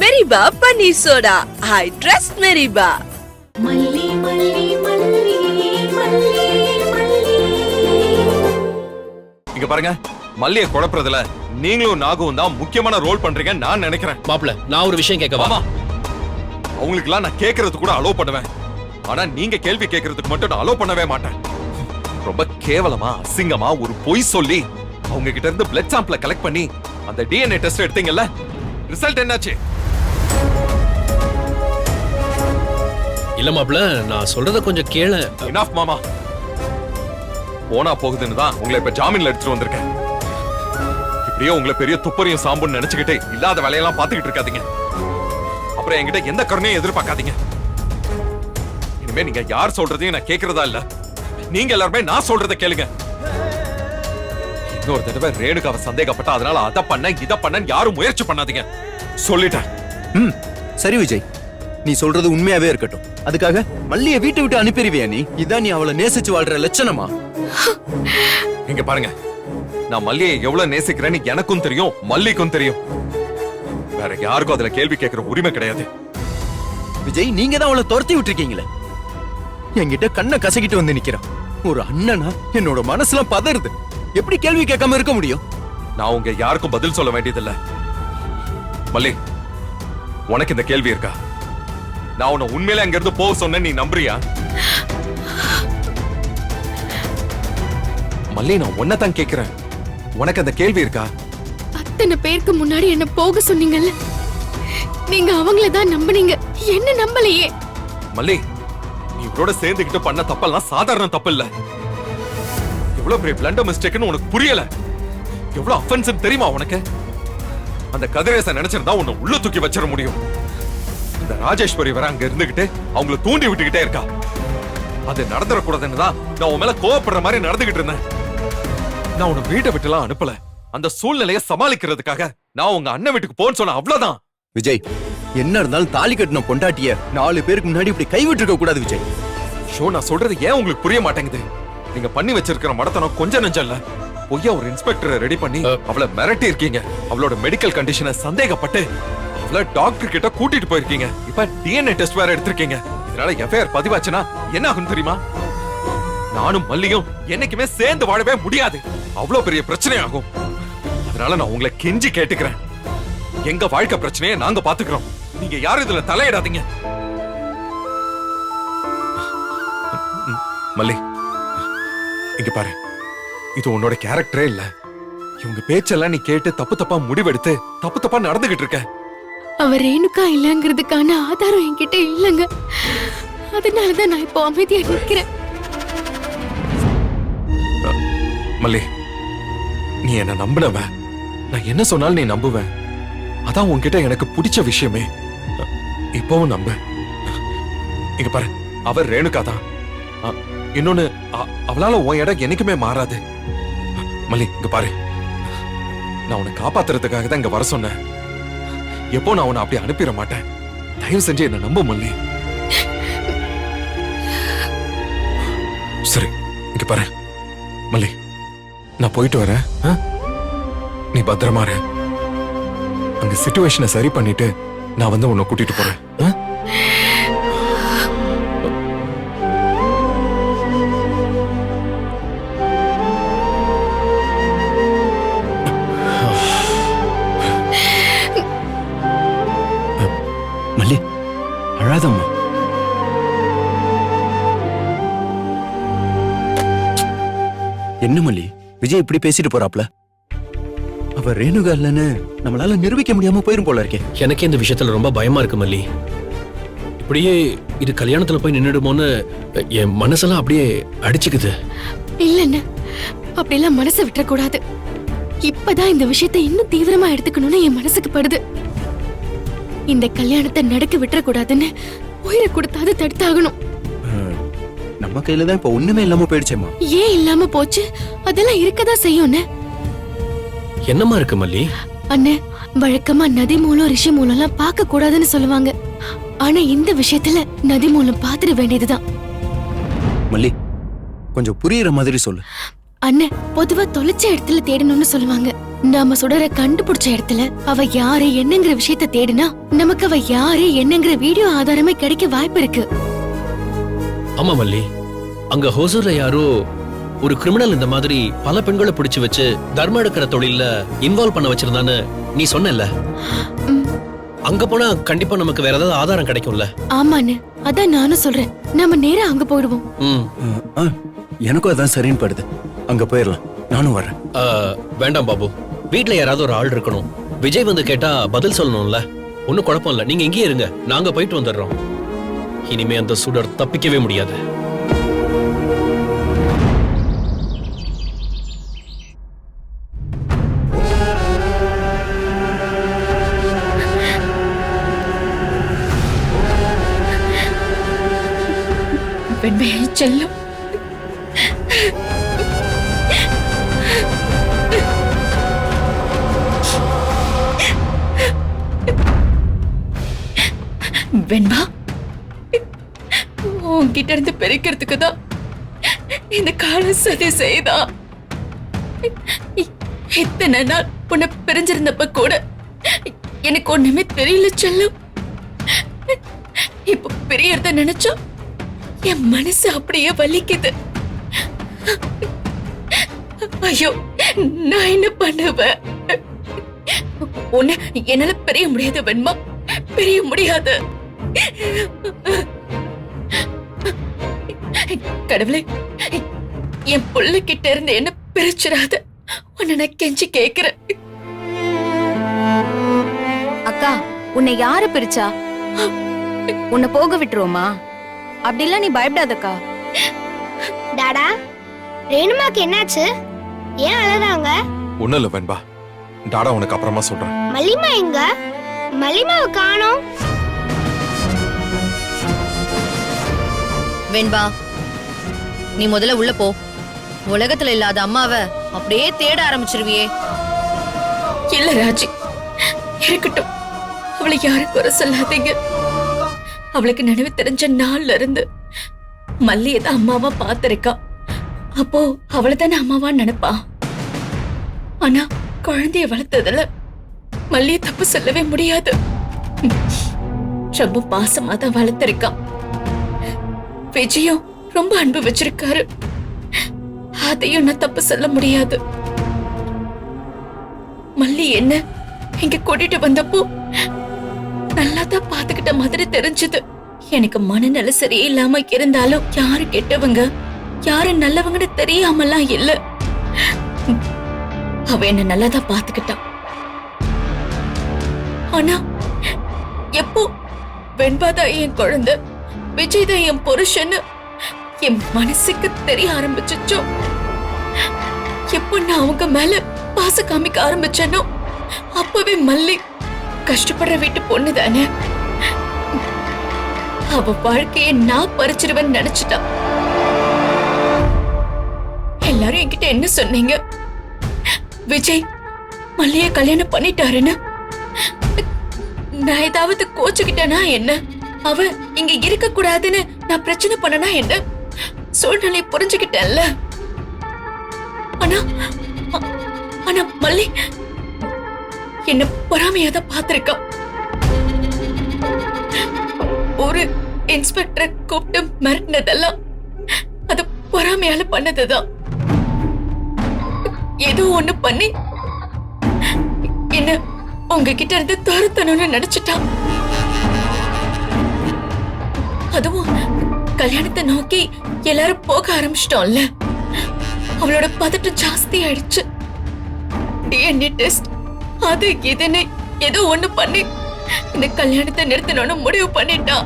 மெரிபா paneer soda. I trust மெரிபா. மல்லி மல்லி மல்லி மல்லி மல்லி. இங்க பாருங்க, மல்லியை குழப்பறதுல நீங்களும் நாகவும் தான் முக்கியமான ரோல் பண்றீங்க நான் நினைக்கிறேன். மாப்ள, நான் ஒரு விஷயம் கேட்கவா? அவங்களுக்கு எல்லாம் நான் கேட்கறது கூட அலோ பண்ணுவேன். ஆனா நீங்க கேள்வி கேட்கறதுக்கு மட்டும் நான் அலோ பண்ணவே மாட்டேன். ரொம்ப கேவலமா அசிங்கமா ஒரு பொய் சொல்லி அவங்க கிட்ட இருந்து பிளட் சாம்பிள கலெக்ட் பண்ணி அந்த டிஎன்ஏ டெஸ்ட் எடுத்தீங்கல்ல, ரிசல்ட் என்னாச்சு? இல்ல மாப்ள, நான் சொல்றத கொஞ்சம் கேளு. இனஃப் மாமா, போனா போகுதுன்னு தான் உங்களை இப்ப ஜாமீன்ல எடுத்துட்டு வந்திருக்கேன். இப்படியே உங்களை பெரிய துப்பறியும் சாம்புன்னு நினைச்சுக்கிட்டு இல்லாத வேலையெல்லாம் பாத்துக்கிட்டு இருக்காதீங்க. அப்புறம் என்கிட்ட எந்த கருணையும் எதிர்பார்க்காதீங்க. இனிமே நீங்க யார் சொல்றதையும் நான் கேட்கறதா இல்ல. நீங்க எல்லாருமே நான் சொல்றதை கேளுங்க. இன்னொரு தடவை ரேணுகாவை சந்தேகப்பட்ட அதனால அதை பண்ண இதை பண்ண யாரும் முயற்சி பண்ணாதீங்க சொல்லிட்டேன். சரி விஜய், நீ சொல்றது உண்மையாவே இருக்கட்டும். அதுக்காக மல்லியை வீட்டை விட்டு அனுப்பிடுவியா நீ? இதான் நீ அவளை நேசிச்சு வாழ்ற லட்சணமா? இங்க பாருங்க, நான் மல்லியை எவ்வளவு நேசிக்கிறேன்னு எனக்கும் தெரியும், மல்லிக்கும் தெரியும். வேற யாருக்கும் அதுல கேள்வி கேட்கிற உரிமை கிடையாது. விஜய், நீங்க தான் அவளை துரத்தி விட்டுருக்கீங்களே. என்கிட்ட கண்ணை கசக்கிட்டு வந்து நிக்கிறான். ஒரு அண்ணனா என்னோட மனசுலாம் பதறுது. எப்படி கேள்வி கேட்காம இருக்க முடியும்? நான் உங்க யாருக்கும் பதில் சொல்ல வேண்டியதில்ல. மல்லி, உனக்கு இந்த கேள்வி இருக்கா? நான் உன்னை உண்மையில அங்க இருந்து போக சொன்னேன், நீ நம்புறியா? மல்லி, நான் உன்னைத்தான் கேட்கிறேன். உனக்கு அந்த கேள்வி இருக்கா? அத்தனை பேருக்கு முன்னாடி என்ன போக சொன்னீங்கல்ல, நீங்க அவங்கள தான் நம்புனீங்க, என்ன நம்பலையே. மல்லி, நீ இவரோட சேர்ந்துகிட்டு பண்ண தப்பெல்லாம் சாதாரண தப்பு இல்ல. எவ்வளவு பெரிய பிளண்டர் மிஸ்டேக்னு உனக்கு புரியல. எவ்வளவு அஃபென்ஸ் தெரியுமா உனக்கு? அந்த கதிரேசன் நினைச்சிருந்தா உன்னை உள்ள தூக்கி வச்சிட முடியும். இந்த ராஜேஸ்வரி வர அங்க இருந்துகிட்டு அவங்கள தூண்டி விட்டுக்கிட்டே இருக்கா. அது நடந்துடக்கூடாதுன்னு தான் நான் உன் மேல கோவப்படுற மாதிரி நடந்துகிட்டு இருந்தேன். நான் உன்னை வீட்டை விட்டுலாம் அனுப்பல. அந்த சூழ்நிலையை சமாளிக்கிறதுக்காக நான் உங்க அண்ணன் வீட்டுக்கு போன்னு சொன்ன, அவ்வளவுதான். விஜய், என்ன இருந்தாலும் தாலி கட்டின பொண்டாட்டிய 4 பேருக்கு முன்னாடி இப்படி கைவிட்டு இருக்க கூடாது விஜய். ஷோ, நான் சொல்றது ஏன் உங்களுக்கு புரிய மாட்டேங்குது? நீங்க பண்ணி வச்சிருக்கிற மடத்தனம் கொஞ்சம் நெஞ்சம் இல்ல. பொய்யா ஒரு இன்ஸ்பெக்டரை ரெடி பண்ணி அவளை மிரட்டி இருக்கீங்க. அவளோட மெடிக்கல் கண்டிஷனை சந்தேகப்பட்டு அவளை டாக்டர் கிட்ட கூட்டிட்டு போயிருக்கீங்க. இப்ப டிஎன்ஏ டெஸ்ட் வேற எடுத்திருக்கீங்க. இதனால எஃப்ஐஆர் பதிவாச்சுன்னா என்ன ஆகும் தெரியுமா? நானும் மல்லியும் என்னைக்குமே சேர்ந்து வாழவே முடியாது. அவ்வளவு பெரிய பிரச்சனை ஆகும். அதனால நான் உங்களை கெஞ்சி கேட்டுக்கிறேன், எங்க வாழ்க்கை பிரச்சனையை நாங்க பாத்துக்கிறோம். நீங்க யாரும் இதுல தலையிடாதீங்க. மல்லி, இங்க பாரு, இது உன்னோட கேரக்டரே இல்ல. இவங்க பேச்செல்லாம் நீ கேட்டு தப்பு தப்பா முடிவெடுத்து தப்பு தப்பா நடந்துகிட்டு இருக்க. அவர் ரேணுகா இல்லங்கிறதுக்கான ஆதாரம் என்கிட்ட இல்லங்க. அதனாலதான் நான் இப்போ அமைதியா நிக்கிறேன். மல்லி, நீ என்ன நம்பினவ. நான் என்ன சொன்னாலும் நீ நம்புவ. அதான் உன்கிட்ட எனக்கு பிடிச்ச விஷயமே. இப்பவும் நம்ப. இங்க பாரு, அவர் ரேணுகா தான். இன்னொன்னு, அவளால உன் இடம் என்னைக்குமே மாறாது. மல்லி, இங்க பாரு, நான் உன்னை காப்பாத்துறதுக்காக தான் இங்க வர சொன்னேன். எப்போ நான் உன்னை அப்படி அனுப்பிட மாட்டேன். தயவு செஞ்சு என்ன நம்ப மல்லி. சரி, இங்க பாரு மல்லி, நான் போயிட்டு வரேன். நீ பத்திரமா இரு. அங்க சிச்சுவேஷனை சரி பண்ணிட்டு நான் வந்து உன்னை கூட்டிட்டு போறேன். மல்லி, அழாதம்மா. என்ன மல்லி, விஜய் இப்படி பேசிட்டு போறாப்ல? அவ ரேணுகா இல்லன்னு நம்மளால நிரூபிக்க முடியாம போயிரும் போல இருக்கே. எனக்கு இந்த விஷயத்துல ரொம்ப பயமா இருக்கு மல்லி. இப்படியே இது கல்யாணத்துல போய் நின்னுடுமோன்னு என் மனசெல்லாம் அப்படியே அடிச்சுக்குது. இல்லன்னு அப்படியெல்லாம் மனசை விட்டுறக்கூடாது. இப்பதான் இந்த விஷயத்தை இன்னும் தீவிரமா எடுத்துக்கணும்னு என் மனசுக்கு படுது. இந்த கல்யாணத்தை நடக்க விட்டுறக்கூடாதுன்னு உயிரை கொடுத்தாது தடுத்தாகணும். நம்ம கையில தான் இப்ப ஒண்ணுமே இல்லாம போயிடுச்சேம்மா. ஏன் இல்லாம போச்சு? அதெல்லாம் இருக்கதான் செய்யும். என்னமா இருக்கு மல்லி? அண்ணே, வழக்கமா நதி மூலம் ரிஷி மூலம் எல்லாம் பார்க்க கூடாதுன்னு சொல்லுவாங்க. ஆனா இந்த விஷயத்துல நதி மூலம் பாத்துட வேண்டியதுதான். மல்லி, கொஞ்சம் புரியுற மாதிரி சொல்லு. அண்ணன் பொதுவா தொலைச்ச இடத்துல தேடணும்னு சொல்லுவாங்க. நாம சுடர கண்டுபிடிச்ச இடத்துல அவ யாரு என்னங்கிற விஷயத்த தேடினா நமக்கு அவ யாரு என்னங்கிற வீடியோ ஆதாரமே கிடைக்க வாய்ப்பு இருக்கு. ஆமா மல்லி, அங்க ஹோசூர்ல யாரோ ஒரு கிரிமினல் இந்த மாதிரி பல பெண்களை பிடிச்சு வச்சு தர்மம் எடுக்கிற தொழில இன்வால்வ் பண்ண வச்சிருந்தான்னு நீ சொன்னல. அங்க போனா கண்டிப்பா நமக்கு வேற ஏதாவது ஆதாரம் கிடைக்கும்ல? ஆமாண்ணே, அதான் நானும் சொல்றேன். நாம நேரா அங்க போயிடுவோம். எனக்கும் அதான் சரின்னு படுது. அங்க போயிடலாம், நானும் வரேன். வேண்டாம் பாபு, வீட்ல யாராவது ஒரு ஆள் இருக்கணும். விஜய் வந்து கேட்டா பதில் சொல்லணும்ல. ஒன்னும் குழப்பம் இல்ல, நீங்க இங்கேயே இருங்க, நாங்க போயிட்டு வந்துடுறோம். இனிமே அந்த சுடர் தப்பிக்கவே முடியாது. வெண்மையை செல்லும் வெண்பா, உன்கிட்ட இருந்து பிரிக்கிறதுக்கு தான் இந்த கால சதி செய்தா. இத்தனை நாள் உன்னை பிரிஞ்சிருந்தப்ப கூட எனக்கு ஒண்ணுமே தெரியல செல்லும். இப்ப பிரியறத நினைச்சா என் மனசு அப்படியே வலிக்குது. ஐயோ, நான் என்ன பண்ணுவேன்? உன்னை என்னால பிரிய முடியாது வெண்மா, பிரிய முடியாது. கடவுளே, என் புள்ள கிட்ட இருந்து என்ன பிரிச்சிடாத, உன்னை நான் கெஞ்சி கேக்குறேன். அக்கா, உன்னை யாரு பிரிச்சா? உன்னை போக விட்டுருவோமா? அப்படிலாம் நீ பயப்படாதக்கா. டாடா, ரேணுமாக்கு என்னாச்சு? ஏன் அழறாங்க? ஒண்ணும் இல்ல வெண்பா, டாடா உனக்கு அப்புறமா சொல்றேன். மல்லிமா எங்க? மல்லிமாவை காணோம். வெண்பா, நீ முதல்ல உள்ள போ. உலகத்துல இல்லாத அம்மாவை அப்படியே தேட ஆரம்பிச்சிருவியே. இல்ல ராஜி, இருக்கட்டும். அவளை யாரும் குறை சொல்லாதீங்க. அவளுக்கு நினைவு தெரிஞ்ச நாள்ல இருந்து மல்லியை தான் அம்மாவா பாத்திருக்கா. அப்போ அவளை தானே அம்மாவா நினைப்பா. ஆனா குழந்தைய வளர்த்ததுல மல்லியை தப்பு சொல்லவே முடியாது. ரொம்ப பாசமா தான் வளர்த்திருக்கா. விஜயும் ரொம்ப அன்பு வச்சிருக்காரு, அதையும் நான் தப்பு சொல்ல முடியாது. மல்லி என்ன இங்க கூட்டிட்டு வந்தப்போ நல்லாதான் பாத்துக்கிட்ட மாதிரி தெரிஞ்சது. எனக்கு மனநல சரியில்லாம இருந்தாலும் யாரு கெட்டவங்க யாரு நல்லவங்கன்னு தெரியாமலாம் இல்ல. அவ என்ன நல்லாதான் பாத்துக்கிட்டான். ஆனா எப்போ வெண்பாதான் என் குழந்தை, விஜய் தான் என் புருஷன்னு என் மனசுக்கு தெரிய ஆரம்பிச்சோ, எப்போ நான் அவங்க மேல பாச காமிக்க ஆரம்பிச்சனோ அப்பவே மல்லி கஷ்டப்படுற வீட்டு பொண்ணு தானே, அவ வாழ்க்கையை நான் பறிச்சிருவேன்னு நினைச்சிட்டா. எல்லாரும் என்கிட்ட என்ன சொன்னீங்க? விஜய் மல்லிய கல்யாணம் பண்ணிட்டாருன்னு. நான் ஏதாவது கோச்சுக்கிட்டேனா என்ன? அவ இங்க இருக்க கூடாதுன்னு நான் பிரச்சனை பண்ணனா என்ன? சூழ்நிலையை புரிஞ்சுக்கிட்டேன்ல. ஆனா ஆனா மல்லி என்ன பொறாமையாதான் பாத்திருக்கா. ஒரு இன்ஸ்பெக்டரை கூப்பிட்டு மிரட்டினதெல்லாம் அது பொறாமையால பண்ணதுதான். ஏதோ ஒண்ணு பண்ணி என்ன உங்ககிட்ட இருந்து துரத்தணும்னு நினைச்சிட்டா. அதுவும் கல்யாணத்தை நோக்கி எல்லாரும் போக ஆரம்பிச்சிட்டோம்ல, அவளோட பதட்டம் ஜாஸ்தி ஆயிடுச்சு. டிஎன்ஏ டெஸ்ட் அது இதுன்னு ஏதோ ஒண்ணு பண்ணி இந்த கல்யாணத்தை நிறுத்தணும்னு முடிவு பண்ணிட்டா.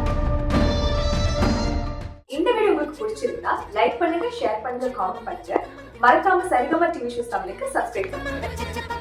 இந்த வீடியோ உங்களுக்கு பிடிச்சிருந்தா லைக் பண்ணுங்க, ஷேர் பண்ணுங்க, காமெண்ட் பண்ணுங்க. மறக்காம சரிகமா டிவி ஷோஸ் தமிழுக்கு சப்ஸ்கிரைப் பண்ணுங்க.